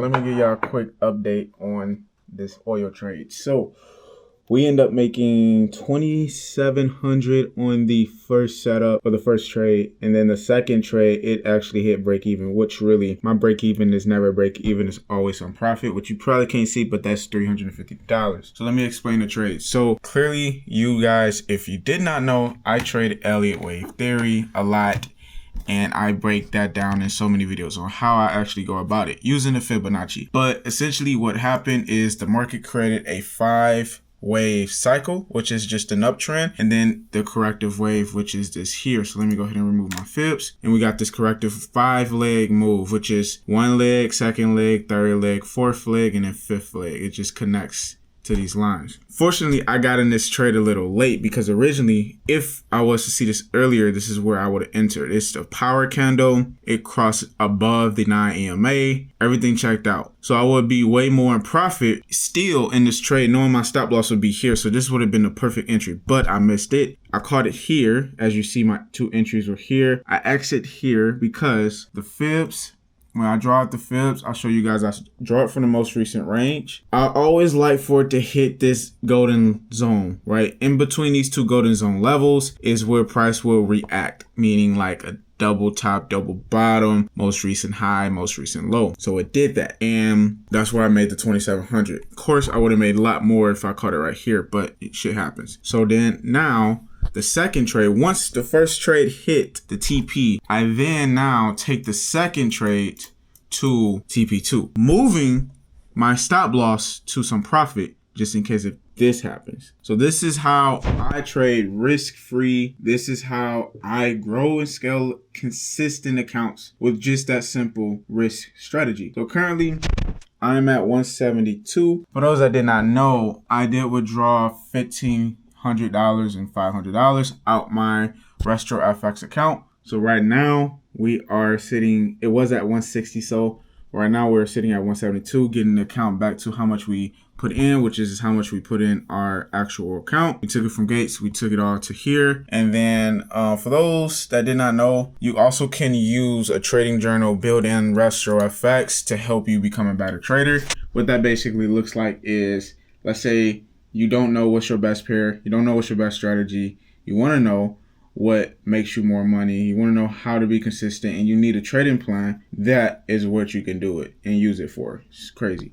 let me give y'all a quick update on this oil trade. So we end up making 2,700 on the first setup or the first trade, and then the second trade it actually hit break even, which really my break even is never break even, it's always on profit, which you probably can't see, but that's $350. So let me explain the trade. So clearly, you guys, if you did not know, I trade Elliott wave theory a lot. And I break that down in so many videos on how I actually go about it using the Fibonacci. But essentially what happened is the market created a 5-wave cycle, which is just an uptrend, and then the corrective wave, which is this here. So let me go ahead and remove my fibs. And we got this corrective 5-leg move, which is 1 leg, 2nd leg, 3rd leg, 4th leg, and then 5th leg. It just connects to these lines. Fortunately, I got in this trade a little late because originally, if I was to see this earlier, this is where I would have entered. It's the power candle. It crossed above the 9 EMA. Everything checked out. So I would be way more in profit still in this trade, knowing my stop loss would be here. So this would have been the perfect entry, but I missed it. I caught it here. As you see, my 2 entries were here. I exit here because the fibs, when I draw out the fibs, I'll show you guys, I draw it from the most recent range. I always like for it to hit this golden zone, right? In between these 2 golden zone levels is where price will react, meaning like a double top, double bottom, most recent high, most recent low. So it did that. And that's where I made the 2,700. Of course, I would have made a lot more if I caught it right here, but shit happens. So then now, the second trade, once the first trade hit the TP, I then now take the second trade to TP2, moving my stop loss to some profit just in case if this happens. So this is how I trade risk-free. This is how I grow and scale consistent accounts with just that simple risk strategy. So currently, I'm at 172. For those that did not know, I did withdraw $1,500 and $500 out my RestroFX account. So right now we are sitting, it was at 160. So right now we're sitting at 172, getting the account back to how much we put in, which is how much we put in our actual account. We took it from Gates, we took it all to here. And then for those that did not know, you also can use a trading journal built in RestroFX to help you become a better trader. What that basically looks like is, let's say you don't know what's your best pair, you don't know what's your best strategy, you want to know what makes you more money, you want to know how to be consistent, and you need a trading plan. That is what you can do it and use it for. It's crazy.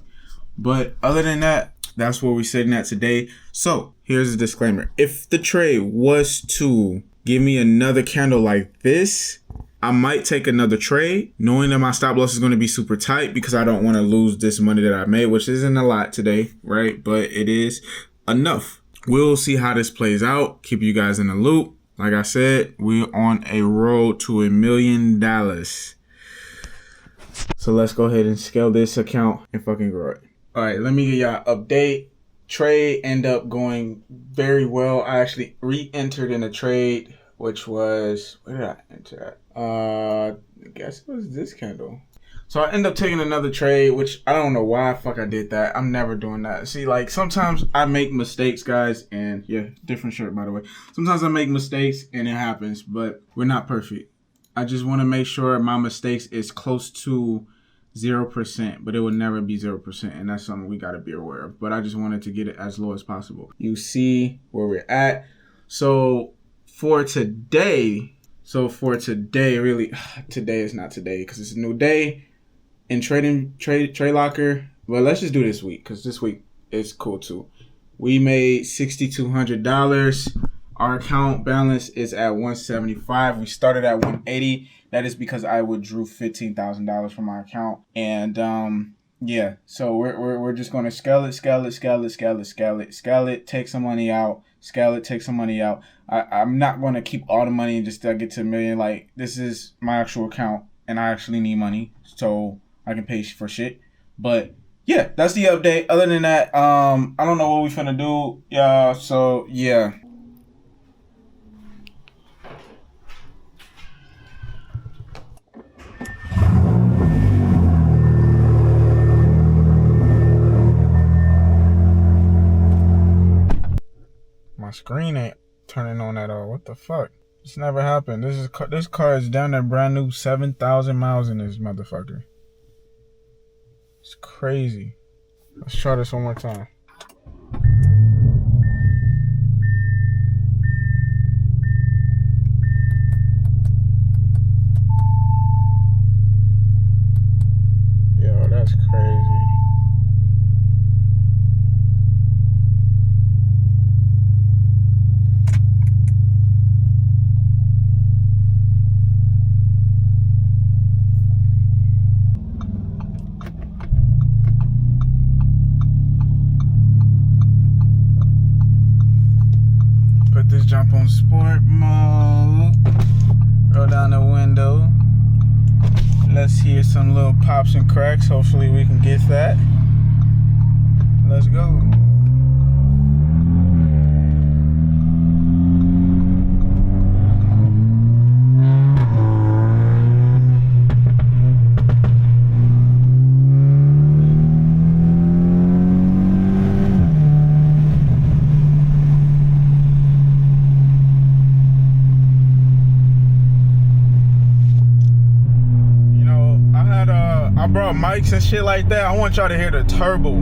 But other than that, that's where we're sitting at today. So here's a disclaimer. If the trade was to give me another candle like this, I might take another trade, knowing that my stop loss is going to be super tight because I don't want to lose this money that I made, which isn't a lot today, right? But it is enough. We'll see how this plays out. Keep you guys in the loop. Like I said, we're on a road to $1 million. So let's go ahead and scale this account and fucking grow it. All right, let me give y'all an update. Trade ended up going very well. I actually re-entered in a trade, which was, where did I enter at? I guess it was this candle. So I end up taking another trade, which I don't know why the fuck I did that. I'm never doing that. See, like sometimes I make mistakes, guys, and yeah, different shirt, by the way. Sometimes I make mistakes and it happens, but we're not perfect. I just want to make sure my mistakes is close to 0%, but it will never be 0%, and that's something we got to be aware of. But I just wanted to get it as low as possible. You see where we're at. So for today, really, today is not today because it's a new day in Tradelocker. Well, let's just do this week because this week is cool too. We made $6,200. Our account balance is at 175. We started at 180. That is because I withdrew $15,000 from my account. And yeah, so we're just gonna scale it, take some money out, scale it, take some money out. I'm not gonna keep all the money and just get to $1 million. Like, this is my actual account and I actually need money so I can pay for shit. But yeah, that's the update. Other than that, I don't know what we finna do, y'all. So yeah. My screen ain't turning on at all. What the fuck? This never happened. This car is down there brand new, 7,000 miles in this motherfucker. It's crazy. Let's try this one more time. Yo, that's crazy. Put this jump on sport mode. Roll down the window. Let's hear some little pops and cracks. Hopefully we can get that. Let's go. I brought mics and shit like that. I want y'all to hear the turbo.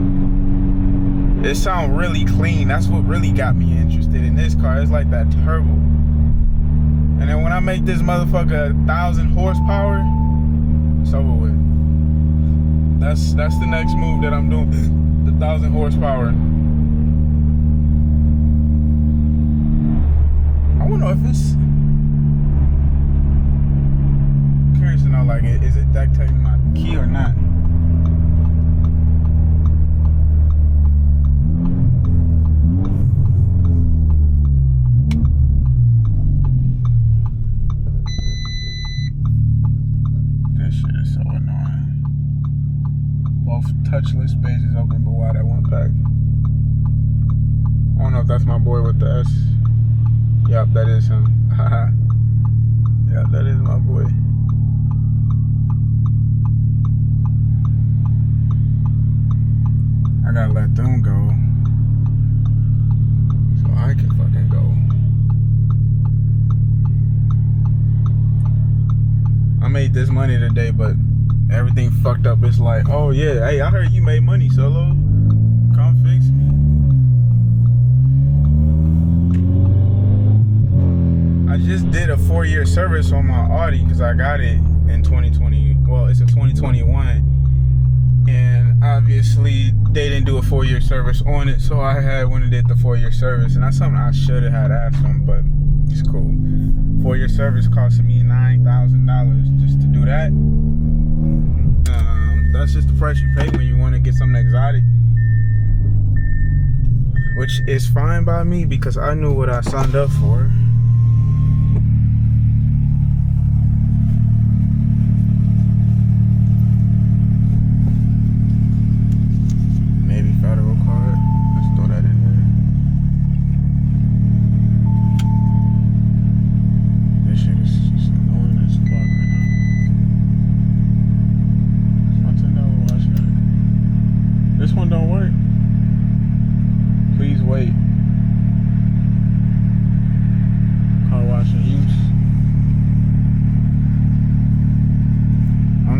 It sounds really clean. That's what really got me interested in this car. It's like that turbo. And then when I make this motherfucker 1,000 horsepower, it's over with. That's the next move that I'm doing. The 1,000 horsepower. I want to know if it's... I'm curious to know, like, is it dictating my key or not? This shit is so annoying. Both touchless spaces open, but why that one pack? I don't know if that's my boy with the S. Yup, that is him. Haha. Yup, that is my boy. I gotta let them go so I can fucking go. I made this money today, but everything fucked up. It's like, oh yeah, hey, I heard you made money, Solo. Come fix me. I just did a 4-year service on my Audi because I got it in 2020. Well, it's a 2021. And obviously they didn't do a 4-year service on it, so I went and did the 4-year service, and that's something I should have had asked them, but it's cool. 4-year service costing me $9,000 just to do that. That's just the price you pay when you want to get something exotic, which is fine by me because I knew what I signed up for.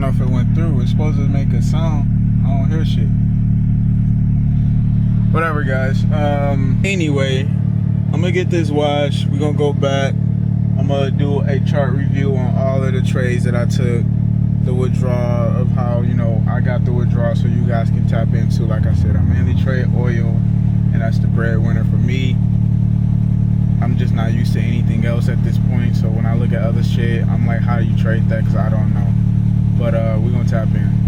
If it went through, it's supposed to make a sound. I don't hear shit. Whatever, guys. Anyway, I'm gonna get this wash. We're gonna go back. I'm gonna do a chart review on all of the trades that I took, the withdrawal of how, you know, I got the withdrawal, so you guys can tap into. Like I said, I mainly trade oil, and that's the breadwinner for me. I'm just not used to anything else at this point, so when I look at other shit, I'm like, how do you trade that? Because I don't know. But we're gonna tap in.